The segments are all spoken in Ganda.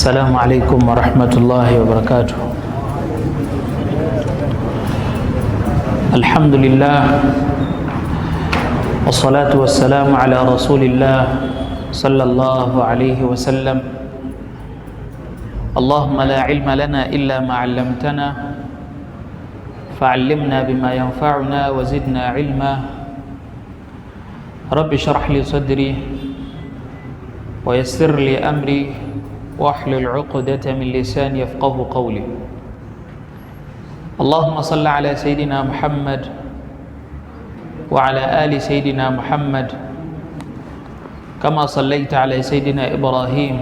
السلام عليكم ورحمة الله وبركاته. الحمد لله والصلاة والسلام على رسول الله صلى الله عليه وسلم. اللهم لا علم لنا إلا ما علمتنا فعلمنا بما ينفعنا وزدنا علما. رب اشرح لي صدري ويسر لي أمري واحلل عقدة من لساني يفقه قولي. اللهم صل على سيدنا محمد وعلى آل سيدنا محمد كما صليت على سيدنا إبراهيم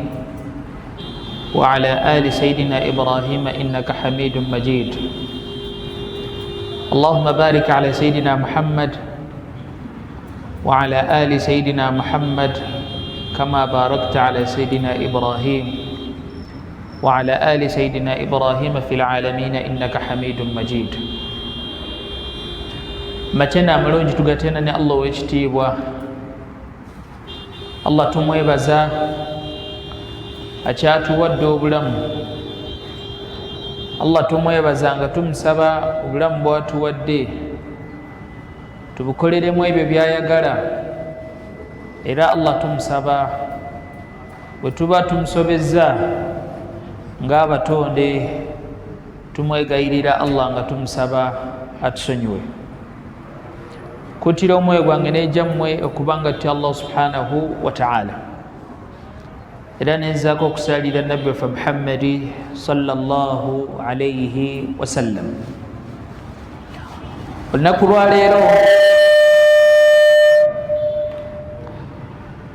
وعلى آل سيدنا إبراهيم إنك حميد مجيد. اللهم بارك على سيدنا محمد وعلى آل سيدنا محمد كما باركت على سيدنا إبراهيم وعلى آل سيدنا إبراهيم في العالمين إنك حميد مجيد. Matena mulungi tugatena ne Allah wekitiibwa. Allah tumwebaza akyatuwadde obulamu. Allah tumwebaza nga tumusaba obulamu bwatuwadde tubukoleremu ebyo byayagala, era Allah tumusaba bwe tuba tumusobezza ng'abatonde tumwegayirira Allah nga tumusaba atusonyiwe. Kutira omwoyo gwange n'ejjammwe okubanga tutya Allah subhanahu wa ta'ala, era nenzaako okusalira nabbi waffe Muhammadi sallallahu alayhi wasallam.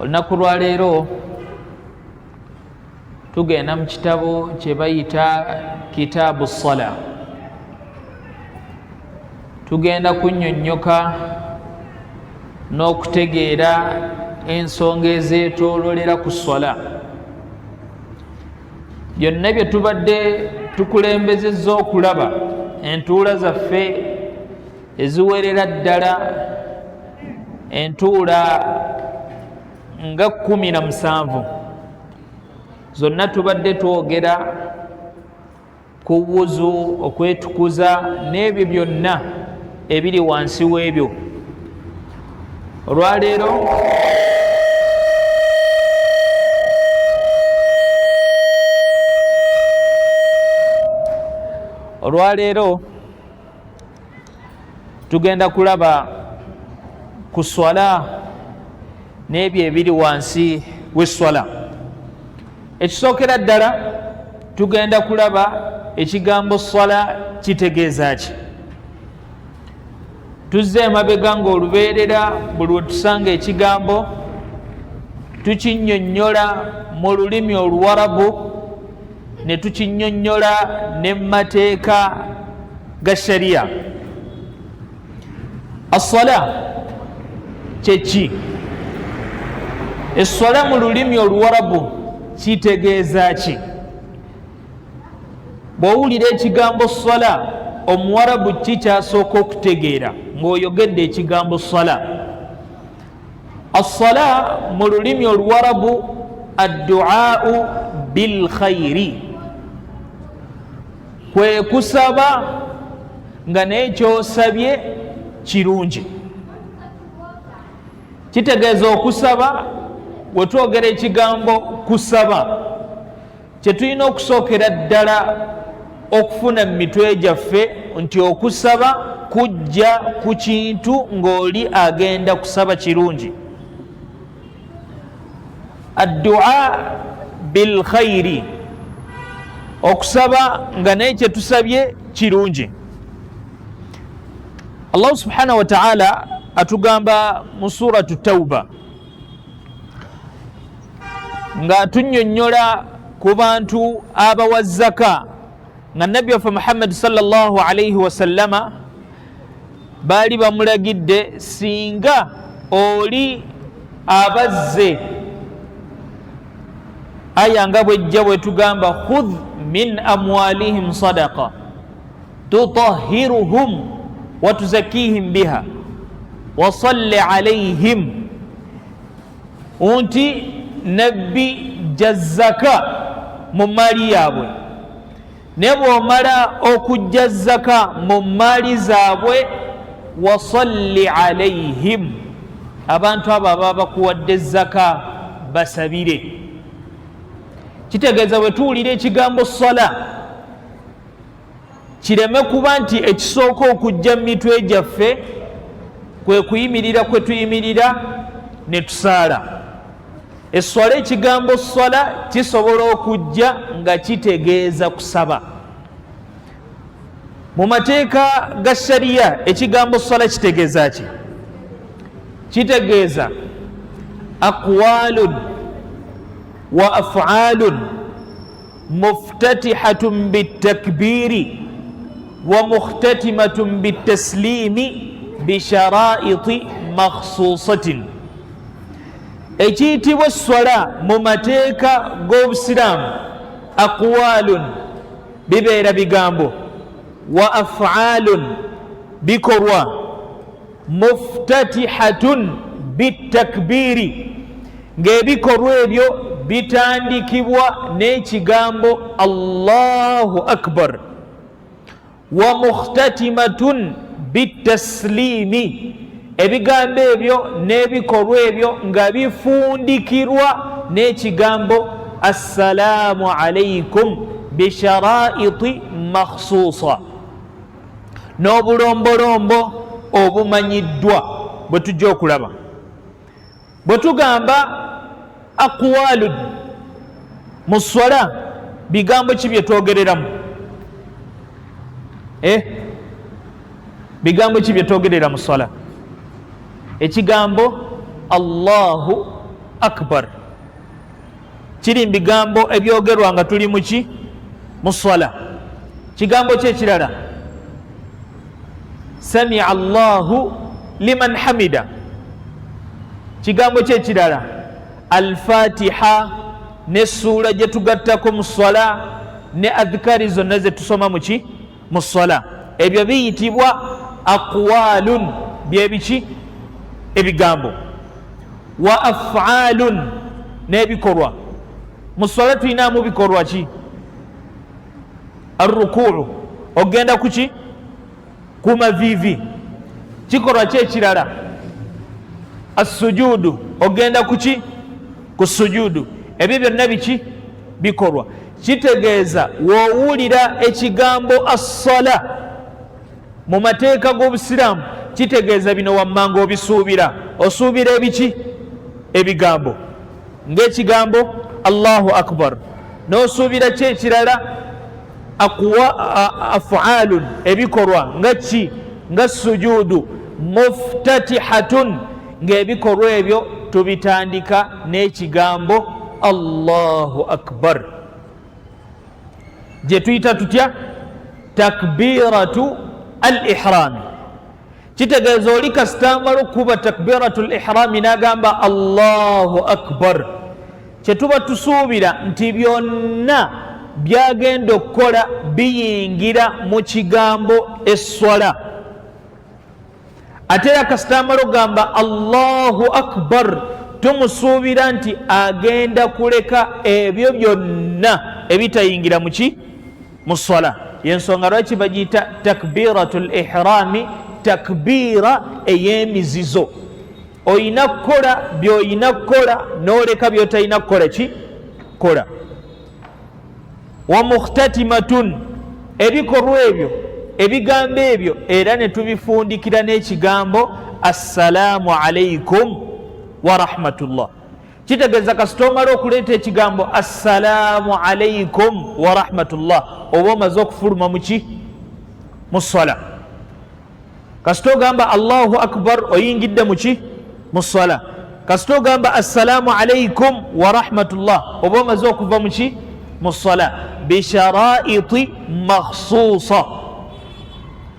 Olunaku lwaleero tugenda mu kitabo kye bayita kitaabu ssala. Tugenda kunnyonnyoka n'okutegeera ensonga ezeetooloolera ku ssala. Byonna bye tubadde tukulembezezza okulaba, entuula zaffe eziwerera ddala, entuula nga 17, zonna tubadde twogera ku wuzu, okwetukuza n'ebyo byonna ebiri wansi w'ebyo. Olwaleero tugenda kulaba ku swala n'ebyo ebiri wansi w'esswala. Ekisookera ddala tugenda kulaba ekigambo swala kitegeeza ki. Tuzze emabega ng'olubeerera buli we tusanga ekigambo tukinnyonnyola mu lulimi Oluwarabu, ne tukinnyonnyola ne mu mateeka ga shariya. As-swala kye ki? Esswala mu lulimi Oluwarabu kitegeeza ki? Bw'owulira ekigambo swala, Omuwarabu ki kyasooka okutegeera ng'oyogedde ekigambo swala? As-swala mu lulimi Oluwarabu addu'aa'u bil khayri, kwe kusaba nga n'ekyosabye kirungi. Kitegeeza okusaba. Bwe twogera ekigambo kusaba, kye tulina okusookera ddala okufuna mu mitwe gyaffe nti okusaba kujja ku kintu ng'oli agenda kusaba kirungi. Addu'a bil khayri, okusaba nga naye kye tusabye kirungi. Allah subhanahu wa ta'ala atugamba mu suratu Tawba nga tunnyonnyola ku bantu abawa zaka, nga nabbi waffe Muhammad sallallahu alayhi wasallama baali bamulagidde singa oli abazze, aya nga bwejja bwe tugamba khudh min amwalihim sadaqa tutahhiruhum wa tuzakkihim biha wa salli alayhim, nti nabbi jazzaka mu maali yaabwe, ne bw'omala okujja zaka mu maali zaabwe, wasalli alayhim, abantu abo ababa bakuwadde zaka basabire. Kitegeeza bwe tuwulira ekigambo sala kireme kuba nti ekisooka okujja mu mitwe gyaffe kwe kuyimirira kwe tuyimirira ne tusaala. Esswala, ekigambo swala kisobola okujja nga kitegeeza kusaba. Mu mateeka ga shariya ekigambo swala kitegeeza ki? Kitegeeza aqwalun wa af'alun muftatihatun bitakbiri wa mukhtatimatun bitaslimi bisharaiti makhsusatin. Ekiyitibwa esswala mu mateeka g'obusiraamu aqwalun bibeera bigambo, wa af'alun bikorwa, muftatihatun bitakbiri ng'ebikorwa ebyo bitandikibwa n'ekigambo Allahu akbar, wa mukhtatimatun bitaslimi ebigambo ebyo n'ebikorwa ebyo nga bifundikirwa n'ekigambo assalaamu alaykum bisharaiti makhsuusa, n'obulombolombo obumanyiddwa bwe tujja okulaba. Bwe tugamba aqwalun mu swala, bigambo ki bye twogereramu? Bigambo ki bye twogerera mu swala? Ekigambo Allahu akbar kiri mu bigambo ebyogerwa nga tuli muki? Mu swala. Kigambo ki ekirala? Sami'a Allahu liman hamida. Kigambo ki ekirala? Al-Fatiha ne ssuula gye tugattako mu swala ne adhikari zonna ze tusoma muki? Mu swala. Ebyo biyitibwa aqwalun, bye biki? Ebigambo. Wa af'alun, n'ebikorwa. Mu swala tulinamu bikorwa ki? Arrukuu, ogenda kuki? Ku maviivi. Kikorwa ki ekirala? Assujuudu, ogenda kuki? Ku sujuudu. Ebyo byonna biki? Bikorwa. Kitegeeza w'owulira ekigambo assala mu mateeka g'obusiraamu, kitegeeza bino wammanga obisuubira. Osuubira ebiki? Ebigambo. Ng'ekigambo Allahu akbar. N'osuubira ki ekirala? Af'alun, ebikorwa nga ki? Nga sujuudu. Muftatihatun, ng'ebikorwa ebyo tubitandika n'ekigambo Allahu akbar, gye tuyita tutya? Takbiratu al-ihrami. Kitegeeza oli kasitambala okuba takbiratu al-ihrami n'agamba Allahu akbar, kye tuba tusuubira nti byonna byagenda okukola biyingira mu kigambo esswala. Ate era kasitambala okugamba Allahu akbar, tumusuubira nti agenda kuleka ebyo byonna ebitayingira muki? Mu swala. Yensonga lwaki bagiyita takbiratul ihrami, takbira ey'emizizo. Oyina kukola by'oyina kukola n'oleka by'otalina kukola ki? Kola. Wa mukhtatimatun, ebikorwa ebyo, ebigambo ebyo era ne tubifundikira n'ekigambo assalaamu alaykum wa rahmatullah. Kitegeeza kasita omala okuleeta ekigambo assalaamu alaykum wa rahmatullah, oba omaze okufuluma muki? Mu swala. Kasita ogamba Allahu akbar, oyingidde muki? Mu swala. Kasita ogamba assalaamu alaykum wa rahmatullah, oba omaze okuva muki? Mu swala. Bisharaiti makhsuusa,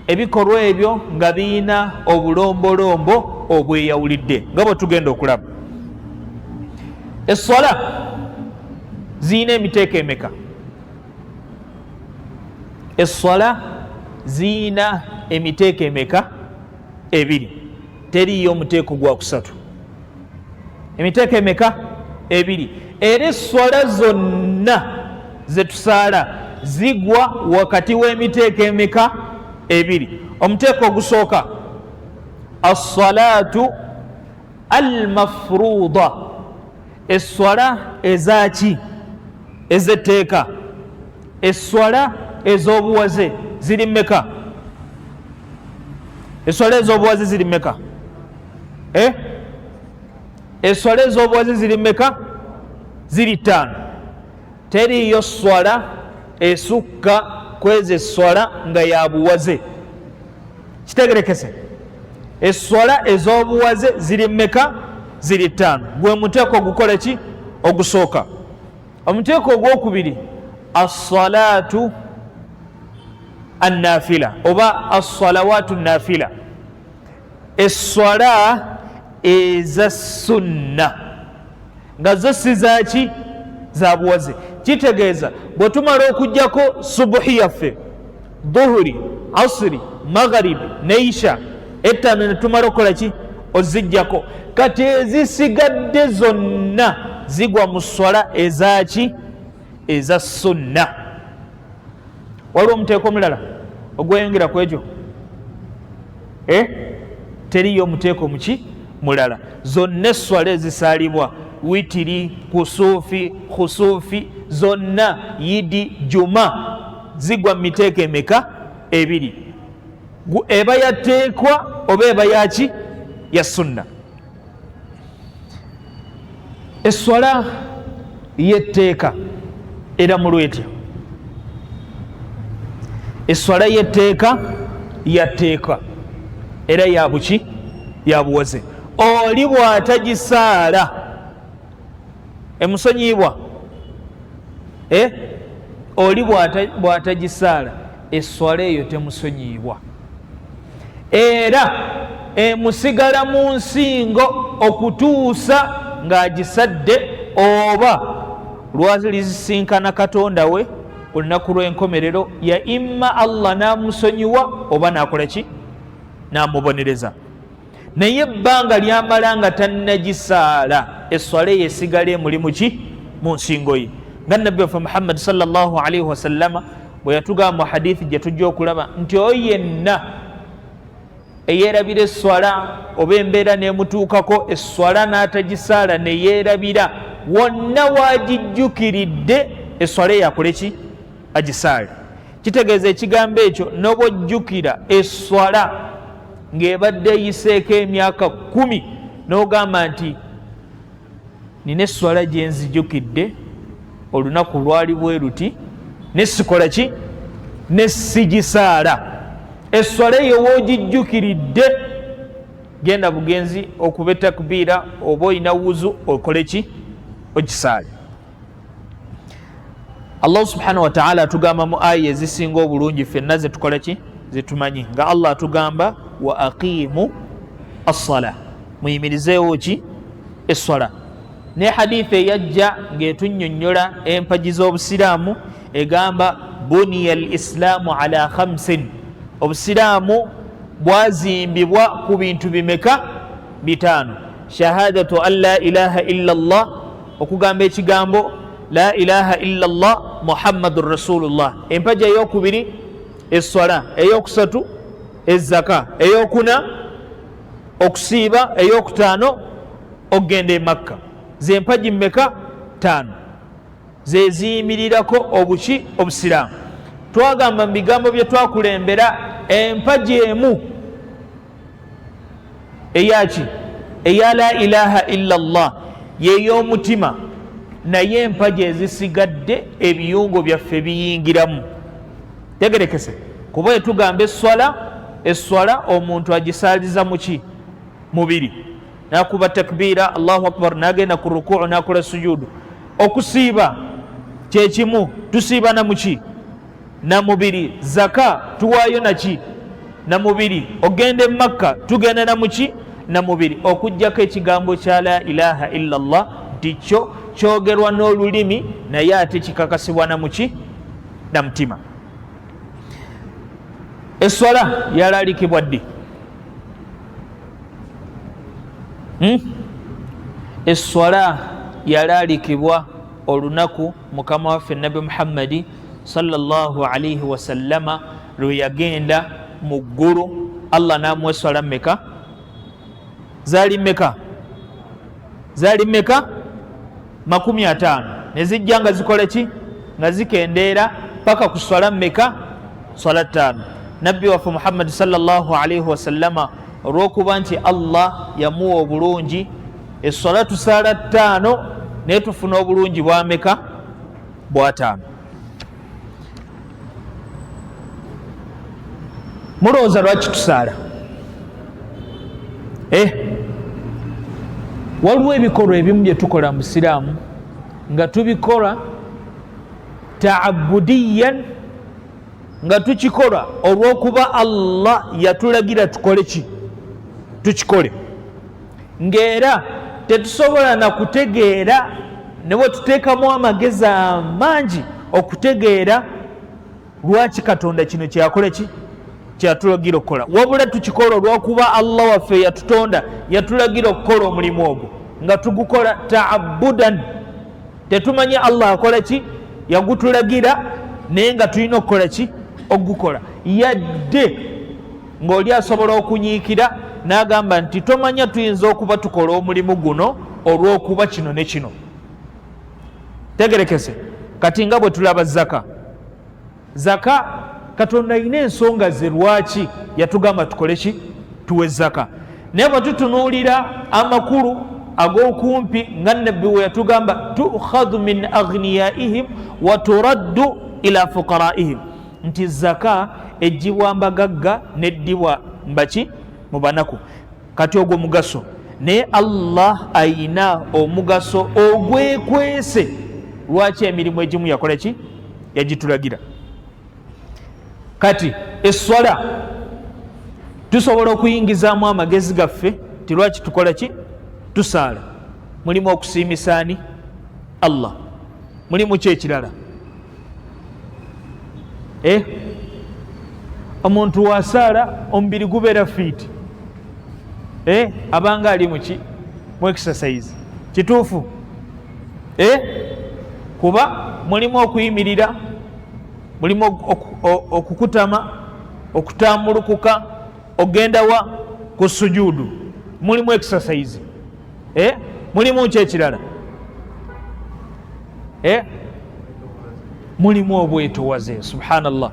ebikorwa ebyo nga biyina obulombolombo obweyawulidde nga bwe tugenda okulaba. Esswala ziyina emiteeka emeka? Esswala ziyina emiteeka emeka? Ebiri. Teriyo omuteeko gwa kusatu. Emiteeka emeka? Ebiri. Era esswala zonna zetusaala zigwa wakati w'emiteeko emeka ebiri. Omuteeko ogusooka as-salaatu al-mafruuda, esswala ezaki ezetteeka, esswala ez'obuwaze ziri mmeka? Esswala ez'obuwaze ziri mmeka? Esswala ez'obuwaze ziri mmeka? Ziri 5. Teriyo swala esukka kweza esswala nga ya buwaze. Kitegerekese, esswala ez'obuwaze ziri mmeka? Ziri 5. Gwe muteeko ogukola ki? Ogusooka. Omuteeko ogwokubiri as-salaatu an-naafila oba as-salawaatu an-naafila, esswala eza sunna nga zo si zaaki? Za buwaze. Kitegeeza bwe tumala okuggyako subuhi yaffe, duhuri, asiri, magharibi ne isha, ettaano ne tumala okukola ki? Oziggyako. Kati ezisigadde zonna zigwa mu swala ezaki? Eza sunna. Waliwo omuteeko omulala ogweyongera ku egyo? Teriyo omuteeko muki mulala. Zonna esswala ezisaalibwa witiri, kusuufi, khusuufi, zonna yidi, juma zigwa mu miteeko emeka? Ebiri. Eba yateekwa oba eba yaki? Ya sunna. Esswala y'etteeka eramulwa etya? Esswala y'etteeka yatteeka era ya buki? Ya buwaze. Oli bw'atagisaala emusonyiibwa? Oli bw'atagisaala esswala eyo temusonyiibwa, era emusigala mu nsingo okutuusa ng'agisadde oba lwalizisinkana Katonda we olunaku lw'enkomerero, ya imma Allah n'amusonyiwa oba n'akola ki? N'amubonereza. Naye ebbanga lyamala nga tannagisaala, esswala eyo esigala emulimu ki? Mu nsingo ye. Nga Nabbi waffe Muhammad sallallahu alaihi wasallama bwe yatugamba mu hadithi gye tujja okulaba nti oyo yenna eyeerabira esswala oba embeera n'emutuukako esswala n'atagisaala ne yeerabira, wonna waagijjukiridde esswala eyo akole ki? Agisaale. Kitegeeza ekigambo ekyo n'oba ojjukira esswala ng'ebadde eyiseeko emyaka 10 n'ogamba nti nina esswala gye nzijjukidde olunaku lwali bwe luti ne sikola ki? Ne sigisaala. Esswala eyo woogijjukiridde, genda bugenzi okuba takbiira oba olina wuzu okole ki? Ogisaale. Allah subhanahu wa ta'ala atugamba mu aya ezisinga obulungi ffenna zetukola ki? Zetumanyi, nga Allah atugamba wa aqimu as-sala, muyimirizeewo ki? Esswala. Ne hadithi eyajja ng'etunnyonnyola empagi z'obusiraamu egamba buniya al-islaamu ala 5, obusiraamu bwazimbibwa ku bintu bimeka? 5. Shahadatu an la ilaha illa Allah, okugamba ekigambo la ilaha illa Allah Muhammadur Rasulullah. Empaji ey'okubiri esswala, ey'okusatu ezzaka, ey'okuna okusiiba, ey'okutaano okugenda e Makka. Ze mpaji mmeka? 5. Ze ziyimirirako obuki? Obusiraamu. Twagamba mu bigambo bye twakulembera empaji emu eyaki? Eya la ilaha illa Allah yey'omutima, naye empaji ezisigadde ebiyungo byaffe biyingiramu. Tegerekese kuba etugamba esswala, esswala omuntu agisaaliza muki? Mubiri. Nakuba takbiira Allahu akbar, nagenda ku rukuu, nakola sujudu. Okusiiba kyekimu, tusiiba na muki? Na mubiri. Zaka tuwaayo naki? Na mubiri. Ogende Makka tugenda na muki? Na mubiri. Okujjako ekigambo kya la ilaha illa Allah nti kyo kyogerwa n'olulimi naye ate kikakasibwa na muki? Na mutima. Esswala yalaalikibwa ddi? Esswala yalaalikibwa olunaku mukama waffe nabi Muhammadi sallallahu alaihi wasallama lwe yagenda mu ggulu Allah namuwa eswala mmeka? Zaali mmeka? 50 nezijja nga zikola ki? Nga zikendeera paka ku swala mmeka? Swala 5. Nabbi waffe Muhammad sallallahu alaihi wasallama olw'okuba nti Allah yamuwa obulungi eswala tusaala 5 naye tufuna obulungi bwameka? Bwa 5. Mulowooza lwaki tusaala? Waliwo ebikolwa ebimu bye tukola mu Busiraamu nga tubikola ta'abbudiyan, nga tukikola olw'okuba Allah yatulagira tukole ki? Tukikole. Ng'era tetusobola na kutegeera ne bwe tuteekamu amagezi amangi okutegeera lwaki Katonda kino kyakola ki? Kyatulagira okukola. Wabula tukikola olw'okuba Allah waffe yatutonda yatulagira okukola omulimu ogwo nga tugukola ta'abbudan. Tetumanyi Allah akola ki? Yagutulagira naye nga tulina okukola ki? Ogukola. Yadde ng'oli asobola okunyiikira n'agamba nti tomanya tuyinza okuba tukola omulimu guno olw'okuba kino ne kino. Tegerekese kati nga bwe tulaba zaka. Katonda alina ensonga ze lwaki yatugamba tukole ki? Tuwe zaka. Naye bwe tutunuulira amakulu ag'okumpi nga nabbi we yatugamba tu'khadhu min aghniyaihim wa turaddu ila fuqaraihim, nti zaka ejjibwa mbagagga neddibwa mbaki? Mu banaku. Kati ogwo mugaso, naye Allah ayina omugaso ogwekwese lwaki emirimu egimu yakola ki? Yagitulagira. Kati eswala tusobola okuyingizaamu amagezi gaffe ti lwaki tukola ki? Tusaala. Mulimu okusiimisaani Allah. Mulimu ki ekirala? Omuntu wasaala omubiri gubeera fiiti, abanga ali muki? Mu exercise. Kituufu? Kuba mulimu okuyimirira, mulimu okukutama, okutambulukuka, ogenda wa? Ku sujuudu. Mulimu exercise. Mulimu ki ekirala? Mulimu obwetowaze. Subhanallah.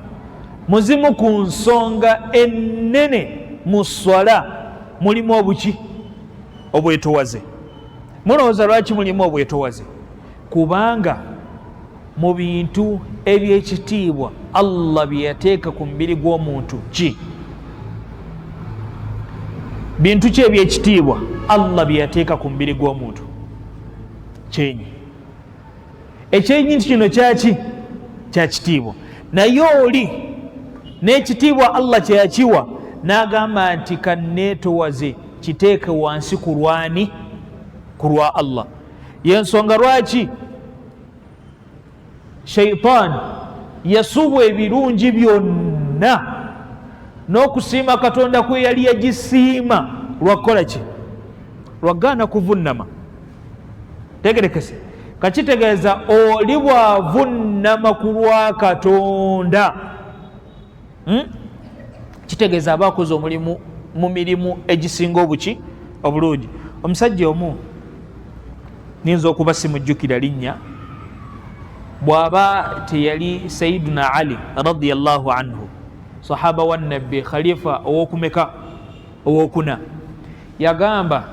Muzimu ku nsonga ennene mu swala mulimu obuki? Obwetowaze. Mulowooza lwaki mulimu obwetowaze? Kubanga mu bintu ebyekitiibwa Allah bye yateeka ku mubiri gw'omuntu ki? Bintu ki ebyekitiibwa Allah bye yateeka ku mubiri gw'omuntu? Kyenyi. Ekyenyi kino kyaki? Kya kitiibwa. Naye oli n'ekitiibwa Allah kye yakiwa n'agamba nti kanneetowaze kiteeke wansi ku lwani? Ku lwa Allah. Y'ensonga lwaki Shaitan yasubwa ebirungi byonna n'okusiima Katonda kwe yali yagisiima lwakukola ki? Lwagaana kuvunnama. Tegerekese. Kakitegeeza oli bwavunnama ku lwa Katonda, kitegeeza aba akoze omulimu mu mirimu egisinga obuki? Obulungi. Omusajja omu ninza okuba simujjukira linnya, bw'aba teyali Sayyiduna Ali radiyallahu anhu, sahaba wa nabbi, khalifa owokumeka? Owokuna. Yagamba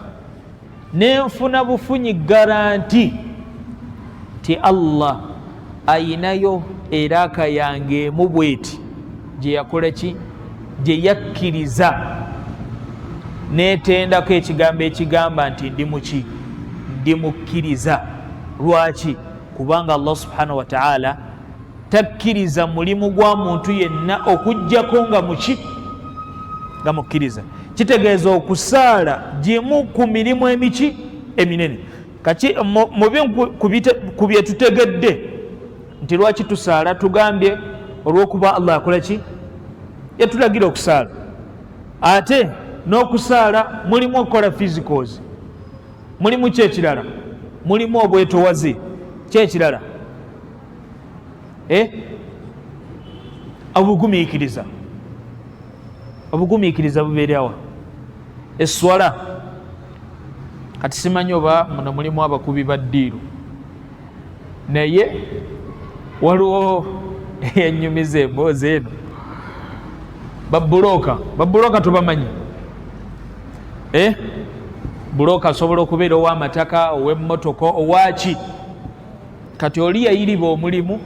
nenfuna bufunyi garanti ti Allah ayinayo eraaka yange emu bweti gye yakola ki? Gye yakkiriza neetendako ekigambo ekigamba nti ndi muki? Ndi mukkiriza. Lwaki? Kubanga Allah subhanahu wa ta'ala takkiriza mulimu gwa muntu yenna okujjako nga muki? Nga mukkiriza. Kitegeeza okusaala gimu ku mirimu emiki? Eminene. Kati ku bye tutegedde nti lwaki tusaala, tugambye olw'okuba Allah akola ki? Yatulagira okusaala. Ate n'okusaala mulimu okukola physicals. Mulimu ki ekirala? Mulimu obwetowaze. kyekirala obugumiikiriza bubeerawa eswala kati simanyi oba muno mulimu abakubi ba ddiiru naye waliwo eyenyumiza emboozi eno babulooka tubamanyi bulooka asobola okubeera ow'amataka ow'emmotoka owaki kati oli yayiriba omulimu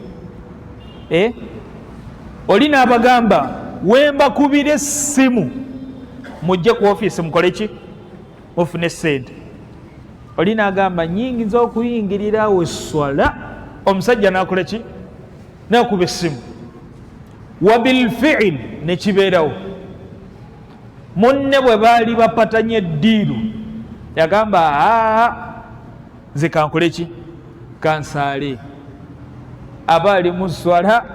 oli n'abagamba wembakubira essimu mujje ku ofiisi mukole ki mufune sente oli n'agamba nyingiza okuyingirirawo eswala omusajja n'akola ki n'akuba essimu wabilfiil nekibeerawo munne bwe baali bapatanye eddiiru yagamba nze kankole ki kansaale aba ali mu swala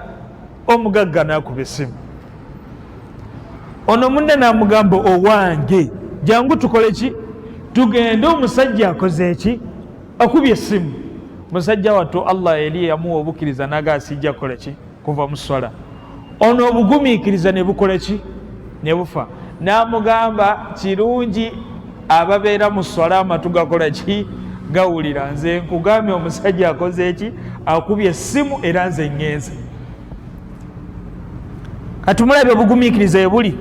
omugagga n'akuba essimu ono munne n'amugamba owange jangu tukole ki tugende omusajja akoze eki akubye essimu musajja wattu Allah yali yamuwa obukkiriza n'agaasijja kukola ki kuva mu swala ono obugumiikiriza ne bukola ki ne bufa n'amugamba kirungi ababeera mu swala amatu gakola ki gawulira nze nkugambye omusajja akoze eki akubye essimu era nze ngenze kati mulabye obugumiikiriza ebuli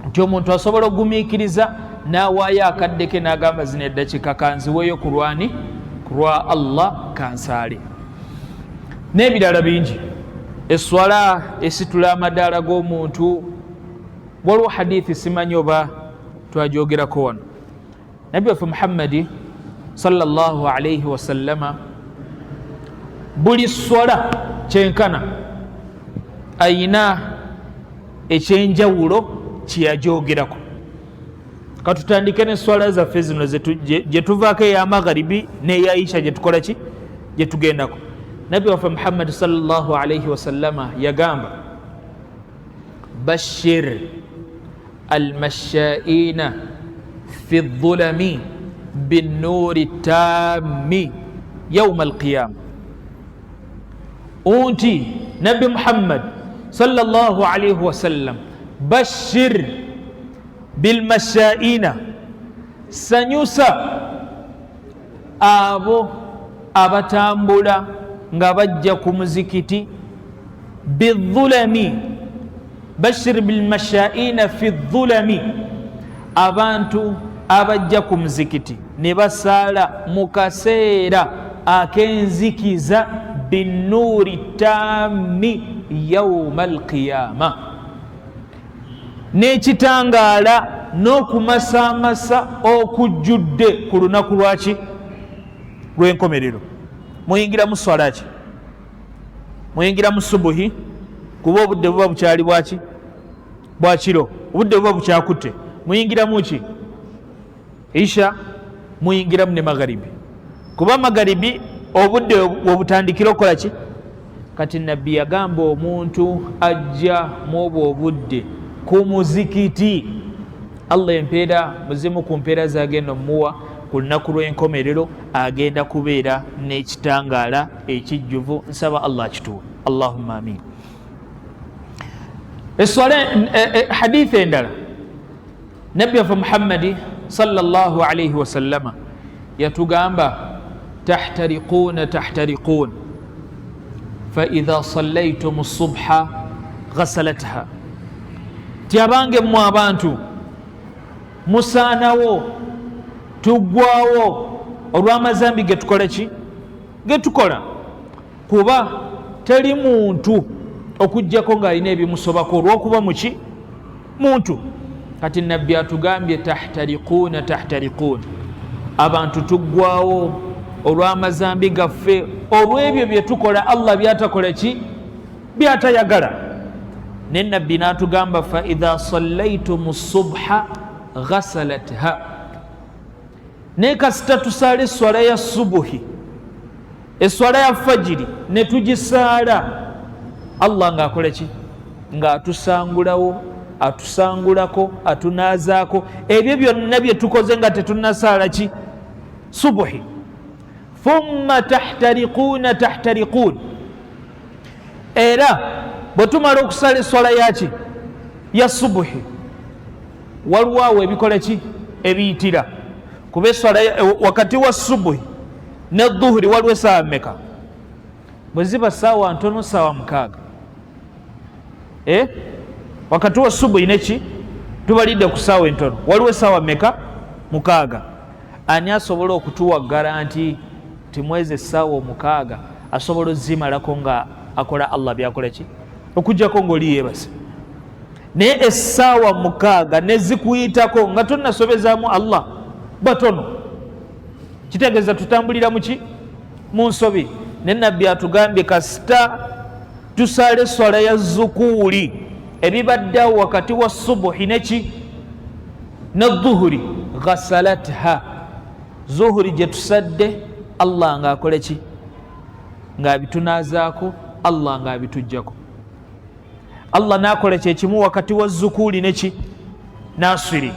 nti omuntu asobola okugumiikiriza n'awaayo akadde ke n'agamba zino eddakiika kanziweeyo ku lwani ku lwa Allah kansaale n'ebirala bingi eswala esitula amadaala g'omuntu waliwo hadithi simanyi oba twajogerako wano nabbi waffe muhammadi sallallahu alaihi wasallama buli swala kyenkana ayina ekyenjawulo kyeyajogerako katutandike n'eswala zaffe zino gye tuvaako ey'amagharibi n'eya isha gye tukola ki gye tugendako nabbi waffe muhammadi sallallahu alaihi wasallama yagamba bashir almashaina fi dhulami binnuri tammi yauma alqiyama unti nabbi muhammad sallallahu alaihi wasallam bashir bilmashaina sanyusa abo abatambula nga bajja ku muzikiti bidhulami bashir bilmashaina fi dhulami abantu abajja ku muzikiti ne basaala mu kaseera ak'enzikiza binnuri tammi yauma alqiyama n'ekitangaala n'okumasamasa okujjudde ku lunaku lwaki lw'enkomerero muyingira mu swala ki muyingira mu subuhi kuba obudde buba bukyali bwaki bwakiro obudde buba bukyakutte muyingiramu ki isha muyingiramu ne magharibi kuba magharibi obudde wobutandikira okukola ki kati nabbi yagamba omuntu ajja mu obwo obudde ku muzikiti Allah empeera muzimu ku mpeera zagenda omuwa ku lunaku lw'enkomerero agenda kubeera n'ekitangaala ekijjuvu nsaba Allah akituwe Allahumma amin eswala hadithi endala nabbi waffe muhammadi sallallahu alaihi wasallama yatugamba tahtariqun faidha sallaytum subha ghasalatha tyabange mmwe abantu musaanawo tuggwawo olw'amazambi getukola ki getukola kuba teri muntu okujjako ng'alina ebimusobako olw'okuba muki muntu kati nabbi atugambye tahtariqun abantu tuggwawo olw'amazambi gaffe olw'ebyo bye tukola Allah byatakola ki byatayagala ne nabbi n'atugamba fa idha sallaytum subha ghasalatha ne kasita tusaala eswala ya subuhi eswala ya fajiri ne tugisaala Allah ng'akola ki ng'atusangulawo atusangulako atunaazaako ebyo byonna bye tukoze nga tetunnasaala ki subuhi thumma tahtariquun era bwetumala okusala eswala yaki ya subuhi waliwo awo ebikola ki ebiyitira kuba eswala wakati wa subuhi ne dhuhuri waliwo esaawa mmeka bwe ziba saawa ntono saawa mukaaga wakati wa subuhi neki tubalidde ku saawa entono waliwo esaawa mmeka mukaaga ani asobola okutuwa garanti timwezi essaawa omukaaga asobola ozimalako nga akola Allah byakola ki okujjako ngaoli yeebase naye essaawa mukaaga nezikuyitako nga tonnasobezaamu Allah batono kitegeeza tutambulira muki mu nsobi ne nabbi atugambye kasita tusale swala ya zukuuli ebibaddeawo wakati wa subuhi neki ne dhuhuri ghasalatha zuhuri gye tusadde Allah ng'akole ki ng'abitunazaako Allah ng'abitujjako Allah n'akola kyekimu wakati wa zukuuli neki n'asiri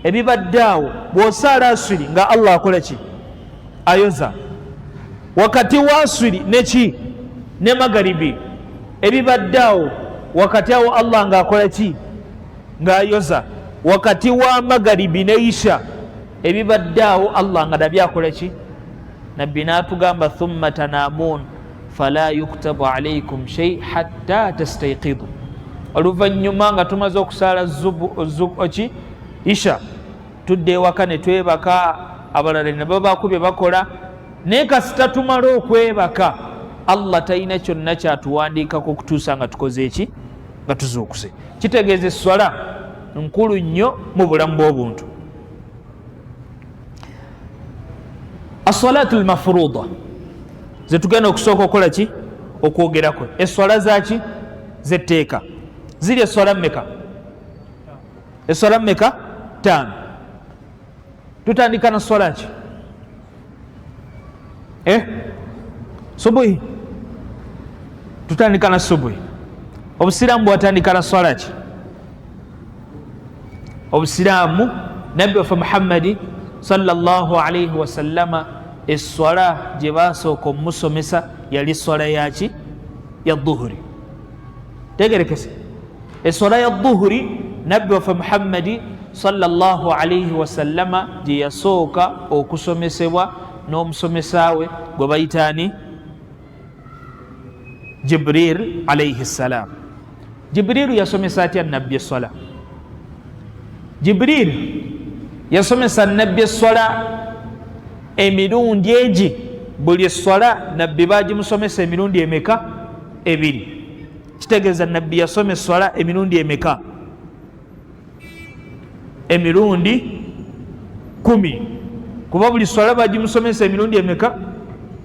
ebibaddeawo bw'osaala asiri nga Allah akola ki ayoza wakati wa asiri neki ne magaribi ebibaddeawo wakati awo Allah ng'akola ki ng'ayoza wakati wa magaribi ne isha ebibaddeawo Allah nga nabyakola ki nabbi n'atugamba thumma tanaamuun fala yuktabu alaykum shay hatta tastayqidu oluvannyuma nga tumaze okusaala ki isha tudde ewaka ne twebaka abalala ne babakubye bakola naye kasita tumala okwebaka Allah talina kyonna kyatuwandiikako okutuusa nga tukoze eki nga tuzuukuse kitegeeza esswala nkulu nnyo mu bulamu bw'obuntu as-salatu al-mafruuda zetugenda okusooka okukola ki okwogerako esswala zaki zetteeka ziri esswala mmeka esswala mmeka 5 tutandika na swala ki subuhi tutandika na subuhi obusiraamu bwatandika na swala ki obusiraamu nabbi waffe Muhammadi sallallahu alayhi wasallama esswala gye basooka omusomesa yali swala yaki ya dhuhuri tegerekese esswala ya dhuhuri nabbi waffe Muhammadi sallallahu alayhi wasallama gye yasooka okusomesebwa n'omusomesa we gwe bayitaani Jibril alayhi salam Jibril yasomesa atya nabbi esswala Jibril yasomesa nabbi esswala emirundi egi buli esswala nabbi bagimusomesa emirundi emeka 2 kitegeeza nabbi yasoma esswala emirundi emeka emirundi 10 kuba buli swala bagimusomesa emirundi emeka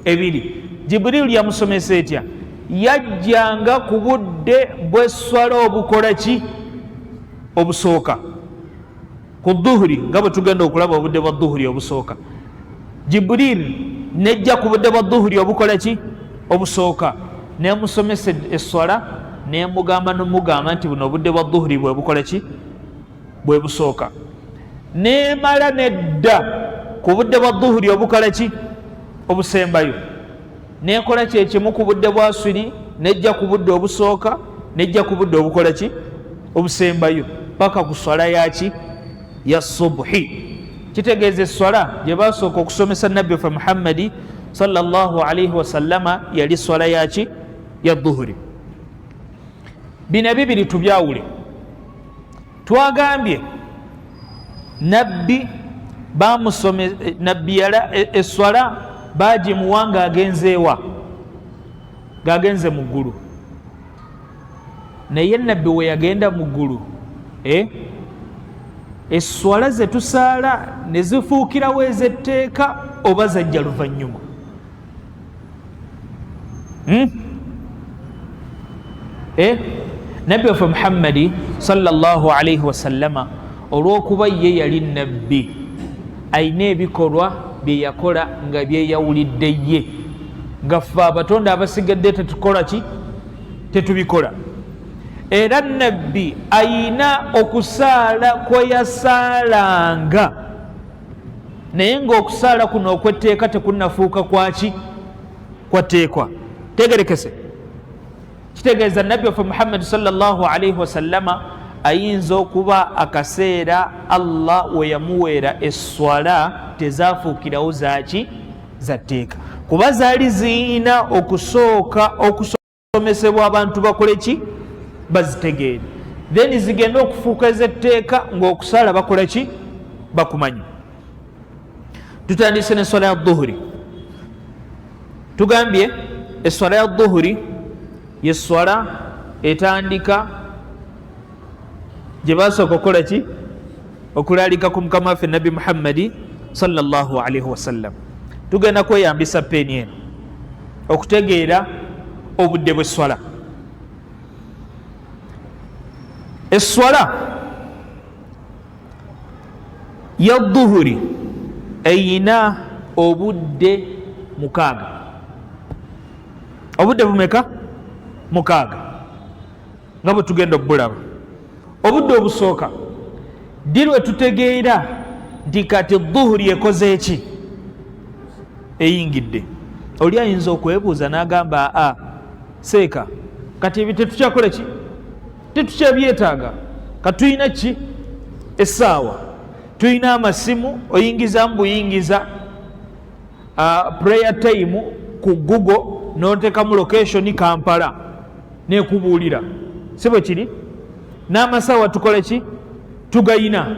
2 Jibril yamusomesa etya yajjanga ku budde bw'esswala obukola ki obusooka ku dhuhuri nga bwe tugenda okulaba obudde bwa dhuhuri obusooka Jibril nejja ku budde bwa dhuhuri obukola ki obusooka nemusomesa esswala nemugamba nomugamba nti buno obudde bwa dhuhuri bwe bukola ki bwe busooka nemala nedda ku budde bwa dhuhuri obukola ki obusembayo nekola kyekimu ku budde bwa asiri nejja ku budde obusooka nejja ku budde obukola ki obusembayo paka ku swala yaki ya subuhi kitegeeza esswala gye basooka okusomesa nabbi waffe Muhammadi sallallahu alayhi wasallama yali swala yaki ya dhuhuri bino bibiri tubyawule twagambye nabbi nabbi yala esswala bagimuwa ng'agenzeewa ng'agenze mu ggulu naye nabbi we yagenda mu ggulu esswala ze tusaala ne zifuukirawo ez'etteeka oba zajja luvannyuma nabbi waffe Muhammadi sallallahu alayhi wasallama olw'okuba ye yali nabbi ayina ebikolwa bye yakola nga byeyawulidde ye nga ffe abatonda abasigadde tetukola ki tetubikola era nabbi ayina okusaala kwe yasaalanga naye ng'okusaala kuno okwetteeka tekunnafuuka kwaki kwateekwa. Tegerekese kitegeeza nabbi waffe Muhammad sallallahu alaihi wasallama ayinza okuba akaseera Allah we yamuweera esswala tezafuukirawo zaki zatteeka, kuba zaali ziyina okusooka okusomesebwa abantu bakole ki bazitegeere, then zigenda okufuuka ez'etteeka ng'okusaala bakola ki bakumanyi. Tutandise n'esswala ya dhuhuri. Tugambye esswala ya dhuhuri yesswala etandika gye basooka okukola ki okulaalika ku mukama waffe nabbi Muhammadi sallallahu alaihi wasallam. Tugenda kweyambisa peeni eno okutegeera obudde bw'esswala. Esswala ya dhuhuri eyina obudde mukaaga. Obudde bumeka? Mukaaga, nga bwe tugenda obulaba. Obudde obusooka dirwe tutegeera nti kati dhuhuri ekoze eki eyingidde. Oli ayinza okwebuuza n'agamba seeka kati ebyo tetukyakola ki tetukyabyetaaga, katuyina ki essaawa, tuyina amasimu oyingizamu buyingiza prayer time ku Google n'oteekamu location Kampala nekubuulira, si bwe kiri? N'amasaawa tukole ki tugayina.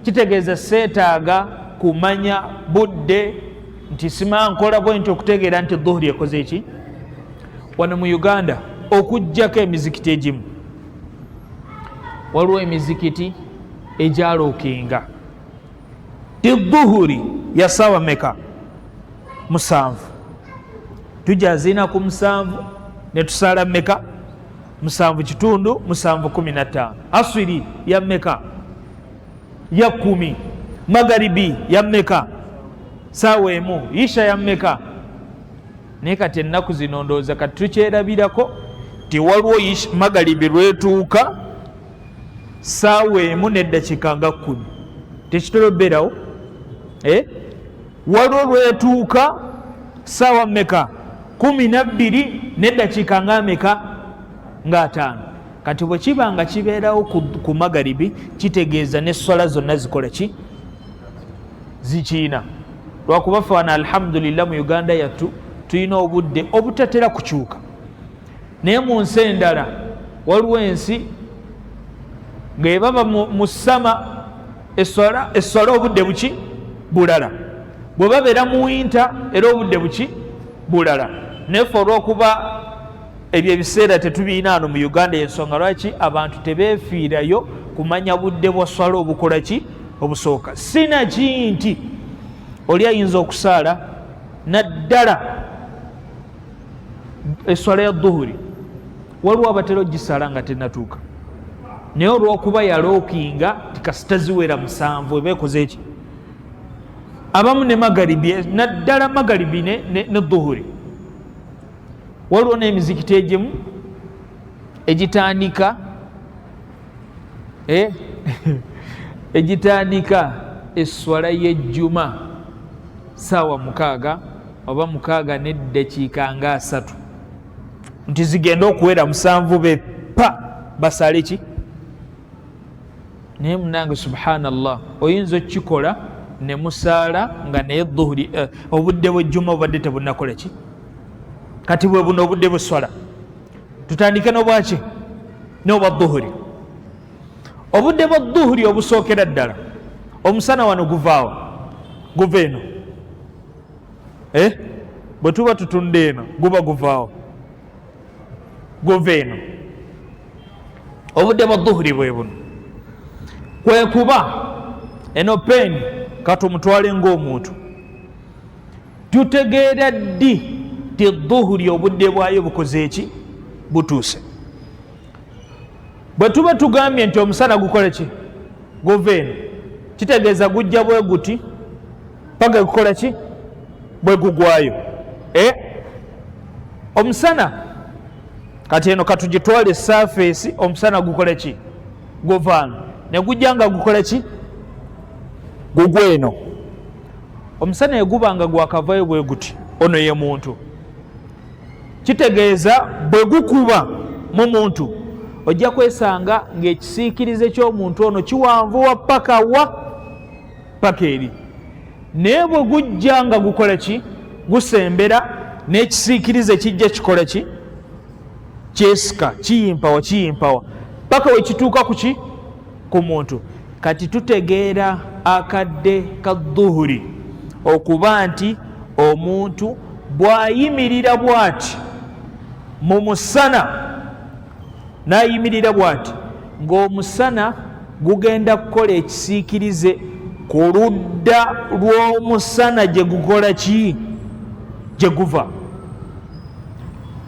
Kitegeeza seetaaga kumanya budde nti sima nkola bwe nti okutegeera nti dhuhuri ekoze eki. Wano mu Uganda okujjako emizikiti egimu, waliwo emizikiti egyalookinga ti dhuhuri ya ssaawa meka? 7. Tujaziina ku 7 ne tusaala meka? 7 kitundu 7:15. Aswiri ya meka? Ya 10. Magaribi ya meka? Saawa emu. Isha ya meka? Naye kati ennaku zino ndowooza kati tukyerabirako ti waliwo magaribi lwetuuka saawa emu n'eddakiika nga 10. Tekitera obbeerawo? Waliwo lwetuuka saawa meka? 12 n'eddakiika nga meka? Nga 5. Kati bwe kiba nga kibeerawo ku magaribi kitegeeza n'esswala zonna zikola ki zikiina. Lwakuba ffe wano alhamdulillah mu Uganda yattu tulina obudde obutatera kukyuka, naye mu nsi endala waliwo ensi ng'ebaba mu ssama esswala obudde buki bulala, bwe babeera mu winta era obudde buki bulala. Naye ffe olw'okuba ebyo ebiseera tetubiina wano mu Uganda, y'ensonga lwaki abantu tebeefiirayo kumanya budde bwa swala obukola ki obusooka. Sinaki nti oli ayinza okusaala naddala esswala ya dhuhuri, waliwo abatera ogisaala nga tennatuuka, naye olw'okuba yalookinga tikasita ziwera 7 ebeekoze eki. Abamu ne magaribi, naddala magaribi ne dhuhuri. Waliwo n'emizikiti egimu egitandika egitandika esswala y'ejjuma saawa 6 oba 6 n'eddakiika nga 3, nti zigenda okuwera 7 be pa basaale ki. Naye munange subhanallah oyinza okukikola ne musaala nga naye dhuhuri obudde bw'ejjuma obadde tebunnakola ki. Kati bwe buno obudde bw'esswala tutandike n'obwaki n'obwa dhuhuri. Obudde bwa dhuhuri obusookera ddala omusana wano guvaawo guva eno, bwe tuba tutunda eno guba guvaawo guva eno. Obudde bwa dhuhuri bwe buno, kwe kuba eno peeni kati omutwale ng'omuntu tutegeera ddi ti dhuhuri obudde bwayo bukoze eki butuuse. Bwe tuba tugambye nti omusana gukole ki guva eno, kitegeeza gujja bwe guti paka gukola ki bwe gugwayo. Omusana kati eno katugitwale surface, omusana gukole ki guva ano ne gujja nga gukole ki gugwa eno. omusana egubanga gwakavayo bwe guti ono ye muntu, kitegeeza bwe gukuba mu muntu ojja kwesanga ng'ekisiikirize ky'omuntu ono kiwanvuwa paka eri, naye bwe gujja nga gukola ki, gusembera, n'ekisiikirize kijja kikola ki, kyesika, kiyimpawa paka we kituuka ku ki, ku muntu. Kati tutegeera akadde ka dhuhuri okuba nti omuntu bw'ayimirira bw'ati mu musana, n'ayimirira bw'ati ng'omusana gugenda kukola ekisiikirize ku ludda lw'omusana gye gukola ki, gye guva.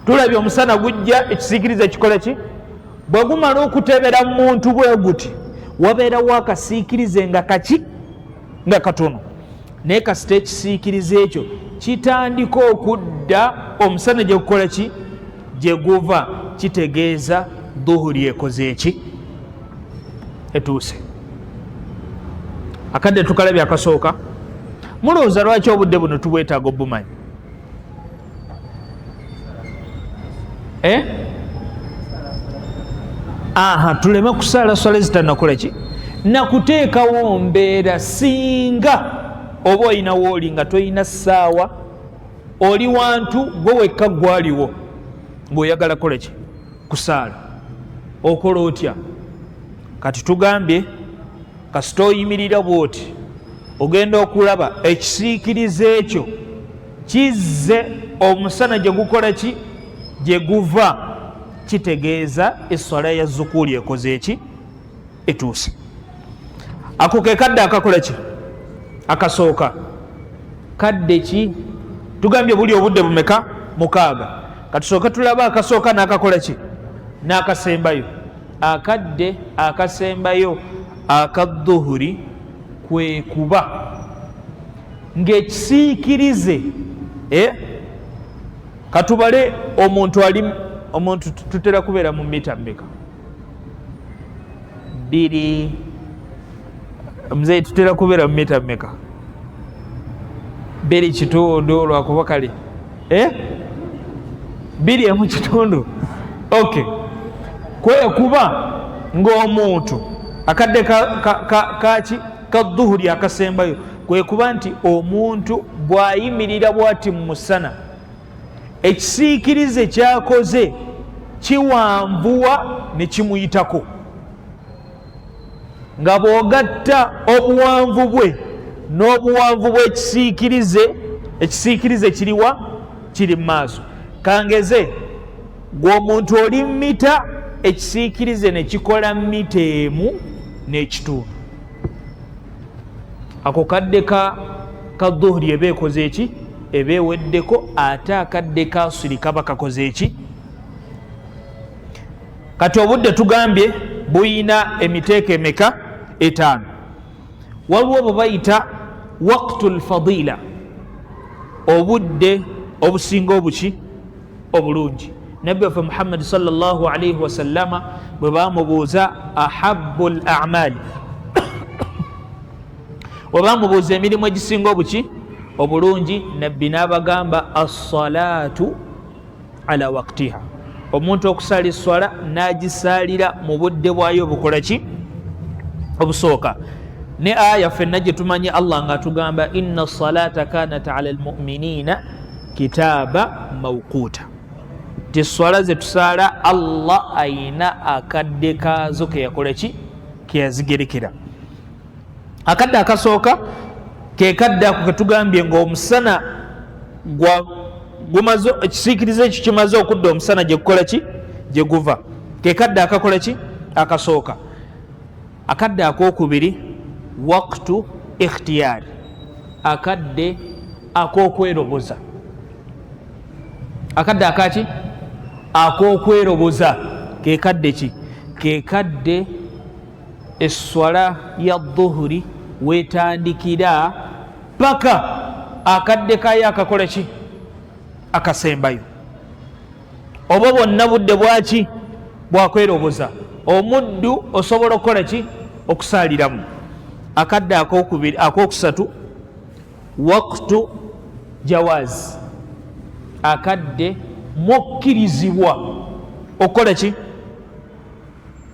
Tulabye omusana gujja, ekisiikirize kikola ki, bwe gumala okutebera mu muntu bwe guti wabeerawo akasiikirize nga kaki, nga katono, naye kasita ekisiikirize ekyo kitandika okudda omusana gye gukola ki, gye guva, kitegeeza dhuhuri ekoze eki, etuuse. Akadde tukalabye akasooka. Mulowooza lwaki obudde buno tubwetaaga obumanyi? Tuleme kusaala swala ezitanakola ki, nakuteekawo mbeera singa oba olinawo oli nga tolina ssaawa, oli wantu gwe wekka gwaliwo ng'oyagala kola ki, kusaala, okola otya? Kati tugambye kasita oyimirira bw'oti ogenda okulaba ekisiikirize ekyo kizze omusana gye gukola ki, gye guva, kitegeeza esswala ya zukuuli ekoze eki, etuuse. Ako ke kadde akakola ki, akasooka. Kadde ki? Tugambye buli obudde bumeka? 6. Katusooke tulaba akasooka n'akakola ki, n'akasembayo. Akadde akasembayo aka dhuhuri kwe kuba ng'ekisiikirize katubale omuntu tutera kubeera mu mita mmeka? 2. Muzei tutera kubeera mu mita mmeka? 2.5 lwakuba kale 2.5. Okay, kwekuba ng'omuntu akadde kaki ka dhuhuri akasembayo kwekuba nti omuntu bw'ayimirira bw'ati mu musana ekisiikirize kyakoze kiwanvuwa ne kimuyitako, nga bw'ogatta obuwanvu bwe n'obuwanvu bw'ekisiikirize, ekisiikirize kiriwa, kiri mu maaso. Kangeze gw'omuntu oli mita, ekisiikirize ne kikola mita 1.5. Ako kadde ka dhuhuri eba ekoze eki, eba eweddeko, ate akadde ka asiri kaba kakoze eki. Kati obudde tugambye buyina emiteeko emeka? 5. Waliwo bwe bayita waqtul fadila, obudde obusinga obuki, obulungi. Nabbi waffe Muhammad sallallahu alayhi wa sallama bwe bamubuuza ahabbul a'mali, bwe bamubuuza emirimu egisinga obuki, obulungi, nabbi n'abagamba as-salatu ala waqtiha, omuntu okusala esswala n'agisaalira mu budde bwayo obukola ki, obusooka. Ne aya ffenna gye tumanyi Allah ng'atugamba inna as-salata kanat ala al-mu'minina kitaaba mawquuta, ti esswala ze tusaala Allah ayina akadde kaazo ke yakola ki, ke yazigerekera. Akadde akasooka ke kadde ako ketugambye ng'omusana gumaze, ekisiikirize ekyo kimaze okudda omusana gye gukola ki, gye guva, ke kadde akakola ki, akasooka. Akadde akokubiri waqtu ikhtiyari, akadde ak'okweroboza. Akadde akaki, ak'okweroboza, ke kadde ki, ke kadde esswala ya dhuhuri wetandikira paka akadde kayo akakola ki, akasembayo. Oba bwonna budde bwaki, bwakweroboza, omuddu osobola okukola ki, okusaaliramu. Akadde akokusatu waqtu jawaz, akadde mokkirizibwa okukola ki?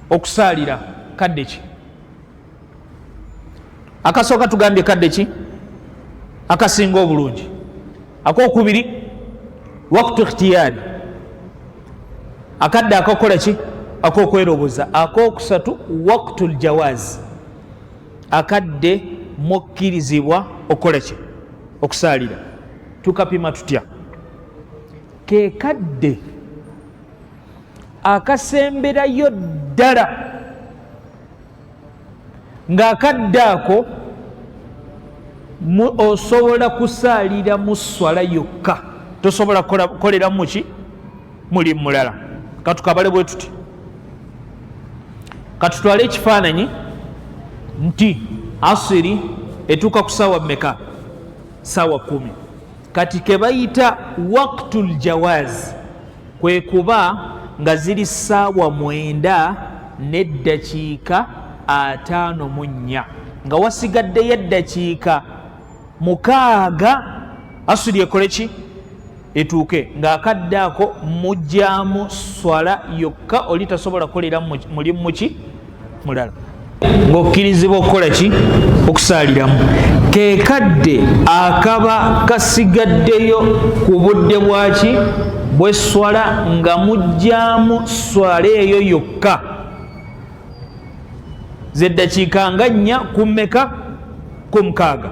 Okusaalira. Kadde ki? Akasooka tugambye kadde ki? Akasinga obulungi. Akokubiri waqtu ikhtiyari, akadde akokola ki? Akokweroboza. Akokusatu waqtu ljawaz, akadde mokkirizibwa okukola ki? Okusaalira. Tukapima tutya? Ke kadde akasemberayo ddala ng'akadde ako osobola kusaalira mu swala yokka, tosobola kukoleramu ki? Muli mulala. Katukabale bwe tuti, katutwale ekifaananyi nti asiri etuuka ku saawa mmeka? Saawa 10. Kati ke bayita waqtul jawaz kwe kuba nga ziri saawa 9 n'eddakiika 54, nga wasigaddeyo eddakiika 6 asiri ekole ki? Etuuke. Ng'akadde ako mujjaamu swala yokka, oli tasobola kukolera mulimu ki? Mulala. Ng'okkirizibwa okukola ki? Okusaaliramu. Ke kadde akaba kasigaddeyo ku budde bwaki? Bw'esswala nga mujjaamu swala eyo yokka z'eddakiika nga 4 ku mmeka? Ku 6.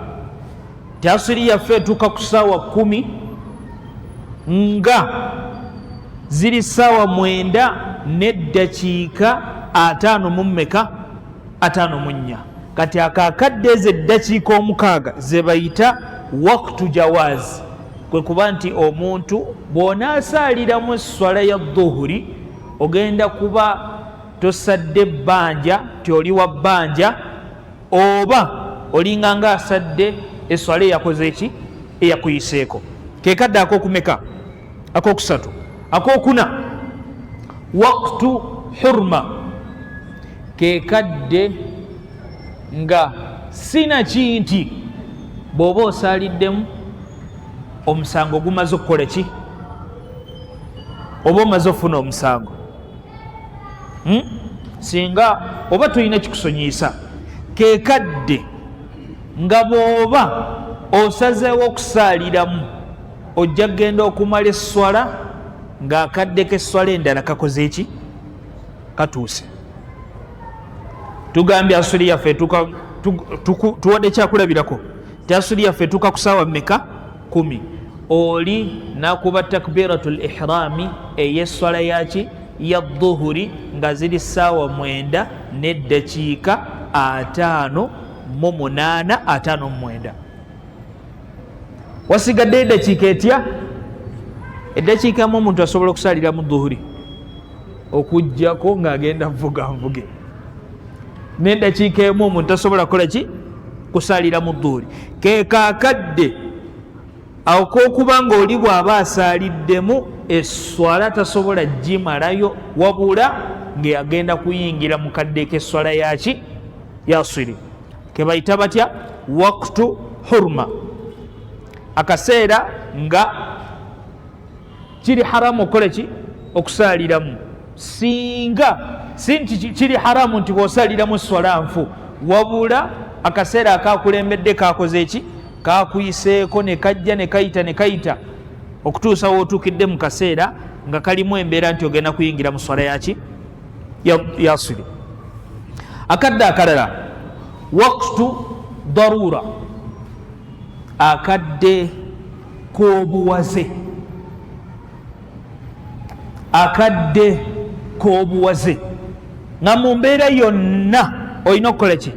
Tyasiri yaffe etuuka ku saawa 10 nga ziri saawa 9 n'eddakiika 5 mu mmeka? 54. Kati akakadde ezo eddakiika 6 ze bayita waqtu jawaz, kwe kuba nti omuntu bw'onaasaaliramu esswala ya dhuhuri ogenda kuba tosadde bbanja, tyoli wa bbanja, oba olinga nga asadde esswala eyakoze eki? Eyakuyiseeko. Ke kadde akokumeka? Akokusatu. Akokuna waqtu hurma, ke kadde nga sina kinti bw'oba osaaliddemu omusango gumaze okukola ki? Oba omaze ofuna omusango. Singa oba tolina kikusonyiisa, ke kadde nga bw'oba osazeewo okusaaliramu ojja kgenda okumala esswala ng'akadde k'esswala endala kakoze eki? Katuuse. Tugambye asuli yaffe tuwadde kyakulabirako, tyasuli yaffe etuuka ku saawa mmeka? 10. Oli nakuba takbiratul ihrami ey'esswala yaki? Ya dhuhuri nga ziri saawa 9 n'eddakiika 58. Wasigadde eddakiika etya? Eddakiika mu omuntu asobola okusaalira mu dhuhuri okuggyako ng'agenda nvuga nvuge, n'eddakiika emu omuntu asobola kukola ki? Kusaalira mu dhuhuri. Ke kaakadde akokuba ng'oli bw'aba asaaliddemu esswala tasobola gimalayo, wabula ng'agenda kuyingira mu kadde k'esswala yaki? Yasiri. Ke bayita batya? Waqtu hurma, akaseera nga kiri haramu okukola ki? Okusaaliramu. Singa si nti kiri haramu nti bw'osaaliramu esswala nfu, wabula akaseera akakulembedde kakoze eki? Kakuyiseeko ne kajja ne kayita okutuusa wootuukidde mu kaseera nga kalimu embeera nti ogenda kuyingira mu swala yaki? Yasiri. Akadde akalala waqtu darura, akadde k'obuwaze. Akadde k'obuwaze nga mu mbeera yonna olina okukola ki?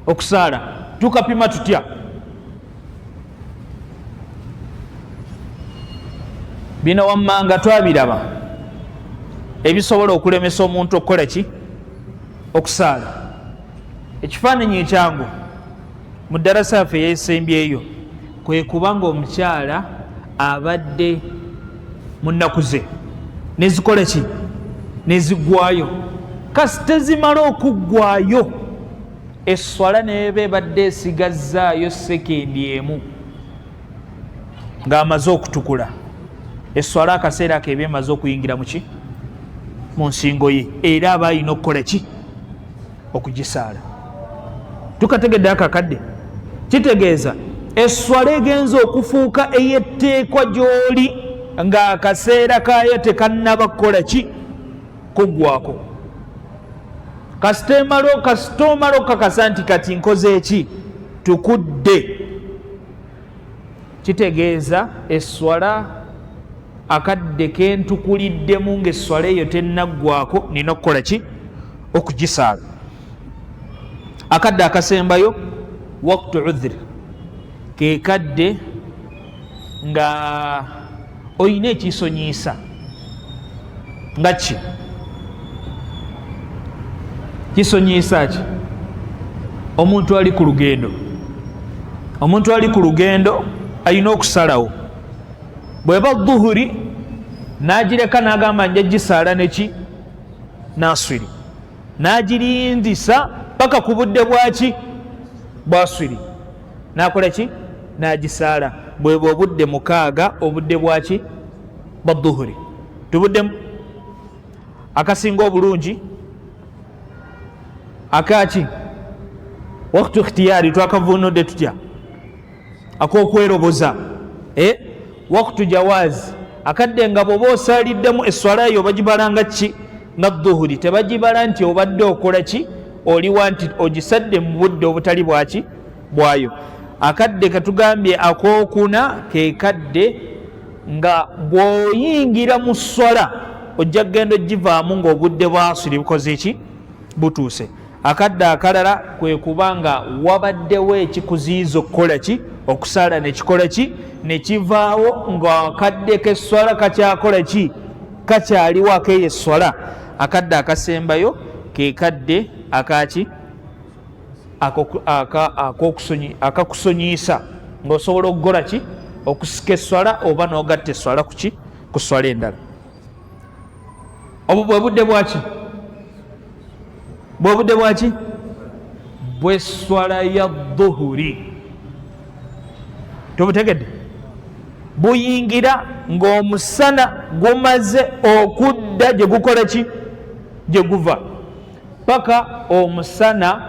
Okusaala. Tukapima tutya? Bino wammanga twabiraba ebisobola okulemesa omuntu okukola ki? Okusaala. Ekifaananyi ekyangu mu ddarasa yaffe eyesembyeyo kwe kuba ng'omukyala abadde mu nnaku ze nezikola ki? Nezigwayo. Kasi tezimala okuggwayo, esswala neeba ebadde esigazzaayo sekendi emu ng'amaze okutukula, esswala akaseera ako eba emaze okuyingira muki mu nsingo ye, era aba alina okukola ki okugisaala. Tukategedde akakadde, kitegeeza esswala egenza okufuuka ey'etteekwa gy'oli ng'akaseera kayo tekannaba kukola ki kuggwako. Kasita omala okukakasa nti kati nkoze eki tukudde, kitegeeza esswala akadde kentukuliddemu ng'esswala eyo tennaggwako, nina okukola ki okugisaala. Akadde akasembayo waqtu udhri, ke kadde nga oyina ekisonyiisa. Nga ki kisonyiisa ki? Omuntu ali ku lugendo, omuntu ali ku lugendo alina okusalawo. Bweba dhuhuri n'agireka n'agamba nja gisaala neki naswiri, n'agirindisa paka ku budde bwaki bwaswiri, n'akola ki n'agisaala. Bweba obudde 6 obudde bwaki bwa dhuhuri. Tubuddemu akasinga obulungi akaki waktu ikhtiyari twakavunudde tutya ak'okweroboza, waktu jawaazi akadde nga bw'oba osaaliddemu esswala yo bagibalanga ki nga dhuhuri, tebagibala nti obadde okola ki oliwa nti ogisadde mu budde obutali bwaki bwayo. Akadde katugambye ak'okuna ke kadde nga bw'oyingira mu swala ojja kgenda ogivaamu ng'obudde bwasiri bukoze ki butuuse. Akadde akalala kwe kubanga wabaddewo ekikuziyiza okukola ki okusaala nekikola ki nekivaawo ng'akadde k'esswala kakyakola ki kakyaliwo akeyo esswala. Akadde akasembayo ke kadde akaki akakusonyiisa ng'osobola okukola ki okusika esswala oba n'ogatta esswala kuki ku swala endala. Obwo bwe budde bwaki bwe budde bwaki bw'esswala ya dhuhuri. Tubutegedde buyingira ng'omusana gumaze okudda gye gukola ki gye guva, paka omusana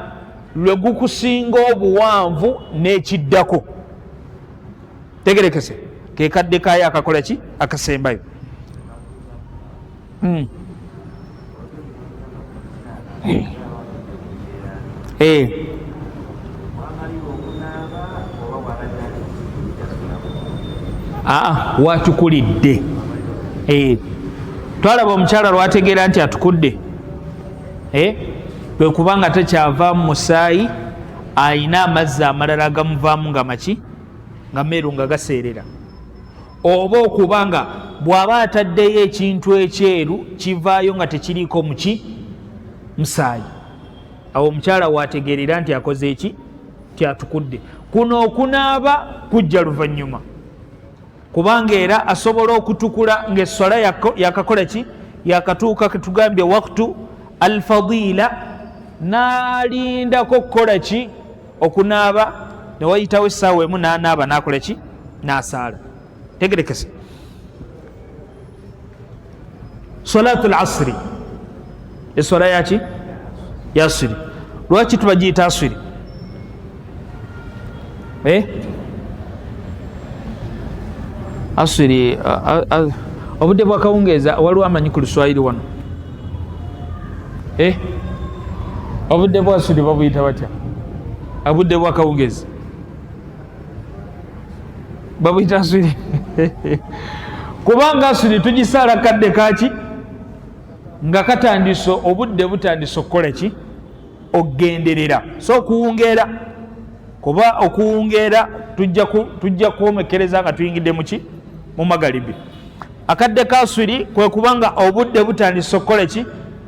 lwe gukusinga obuwanvu n'ekiddako. Tegerekese ke kadde kayo akakola ki akasembayo. Watukulidde. Twalaba omukyala lwategeera nti atukudde, kwe kubanga takyavaamu musaayi, ayina amazzi amalala agamuvaamu nga maki nga meeru nga gaseerera, oba okubanga bw'aba ataddeyo ekintu ekyeru kivaayo nga tekiriiko muki musaayi. Awo omukyala waategeerera nti akoze eki ti atukudde. Kuno okunaaba kujja luvannyuma, kubanga era asobola okutukula ng'esswala yakakola ki yakatuuka ketugambye waktu alfadila, n'alindako okukola ki okunaaba, ne wayitawo essaawa emu n'anaaba n'akola ki n'asaala. Tegerekese salatu al-asri, esswala yaki yasiri. Lwaki tubagiyita asiri? Asiri obudde bwakawungeeza waliwo amanyi ku luswayiri wano, obudde bwa asiri babuyita batya? Obudde bwakawungeeza babuyita asiri. Kubanga asiri tugisaala kadde kaki nga katandise obudde butandise okukola ki okugenderera, so okuwungeera. Kuba okuwungeera tujja kwomekereza nga tuyingidde muki mu magalibi. Akadde ka asiri kwe kubanga obudde butandise okukola ki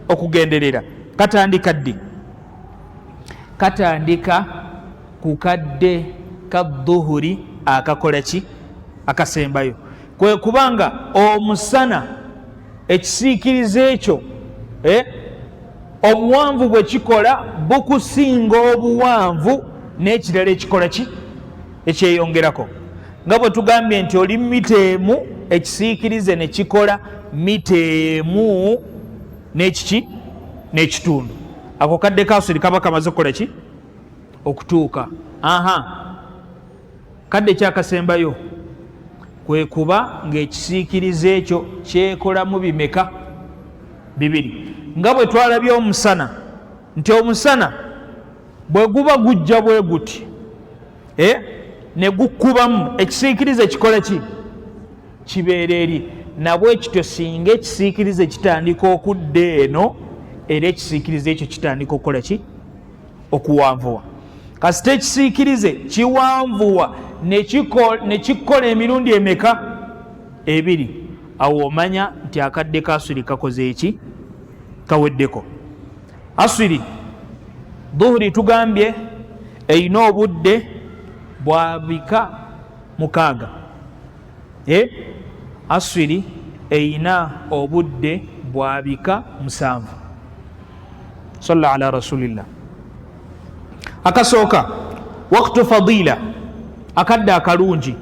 okugenderera. Katandika ddi? Katandika ku kadde ka dhuhuri akakola ki akasembayo, kwe kubanga omusana ekisiikirize ekyo obuwanvu bwe kikola bukusinga obuwanvu n'ekirala ekikola ki ekyeyongerako. nga bwe tugambye nti oli mita emu ekisiikirize ne kikola mita emu n'ekiki n'ekitundu. Ako kadde kasuli kaba kamaze okukola ki? Okutuuka. Kadde kyakasembayo kwe kuba ng'ekisiikirize ekyo kyekolamu bimeka? Bibiri. Nga bwe twalabye omusana nti omusana bwe guba gujja bwe guti ne gukubamu ekisiikirize kikola ki? Kibeera eri. Nabwe ekityo singa ekisiikirize kitandika okudda eno era ekisiikirize ekyo kitandika okukola ki? Okuwanvuwa. Kasita ekisiikirize kiwanvuwa ne kikola emirundi emeka? Ebiri. Awo omanya nti akadde kasuli kakoze eki? Kaweddeko. Asuli dhuhuri tugambye erina obudde bwa bika 6. Asuli erina obudde bwa bika 7. Salla ala rasulillah. Akasooka waqtu fadila, akadde akalungi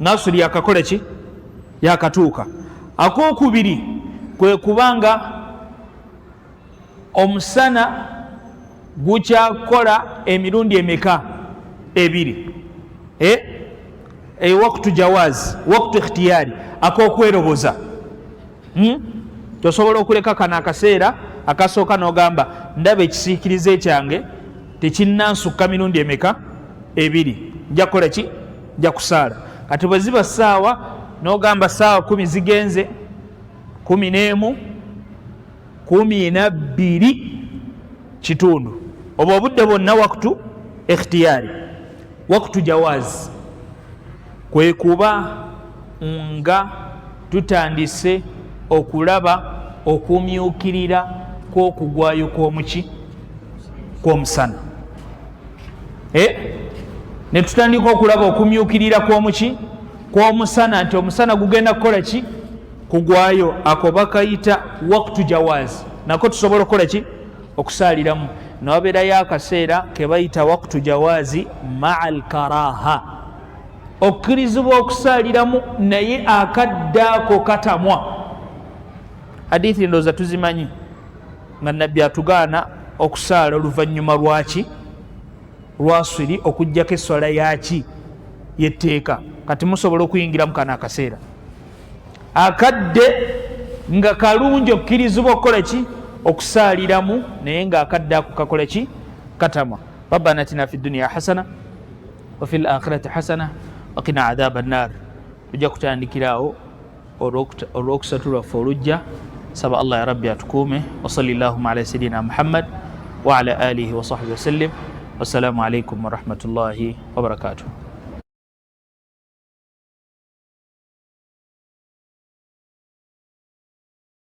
nasuli yakakola ki? Yakatuuka. Akokubiri kwe kubanga omusana gukyakola emirundi emeka? Ebiri. Waqtu jawaz, waqtu ikhtiyari, akokweroboza. Tosobola okuleka kana akaseera akasooka n'ogamba ndaba ekisiikirize kyange tekinnansuka mirundi emeka? Ebiri. Nja kukola ki? Nja kusaala. Kati bwe ziba ssaawa n'ogamba ssaawa 10 zigenze, 11, 12 kitundu. Obwo obudde bwonna waqtu ikhtiyari. Waqtu jawaz kwe kuba nga tutandise okulaba okumyukirira kw'okugwayo kw'omuki? Kw'omusana. Ne tutandika okulaba okumyukirira kw'omuki? Kw'omusana, nti omusana gugenda kukola ki? Kugwayo. Ako bakayita waqtu jawaz. Nako tusobola okukola ki? Okusaaliramu. Nawabeerayo akaseera ke bayita waqtu jawazi ma'al karaha, okkirizibwa okusaaliramu naye akadde ako katamwa. Hadithi ndowooza tuzimanyi nga nabbi atugaana okusaala oluvannyuma lwaki? Lwasuli okuggyako esswala yaki? Yetteeka. Kati musobola okuyingiramu kana akaseera akadde nga kalungi okkirizibwa okukola ki? Okusaaliramu naye nga akadde ako kakola ki? Katamwa. Rabbana atina fi dunya hasana wa fil akhirati hasana wa qina adhaban nar. Tujja kutandikiraawo olwokusatu lwaffe olujja. Saba Allah ya rabbi atukuume. Wa sallallahu ala sayidina Muhammad wa ala alihi wa sahbihi wa sallim. Wassalamu alaikum wa rahmatullahi wa barakatuh.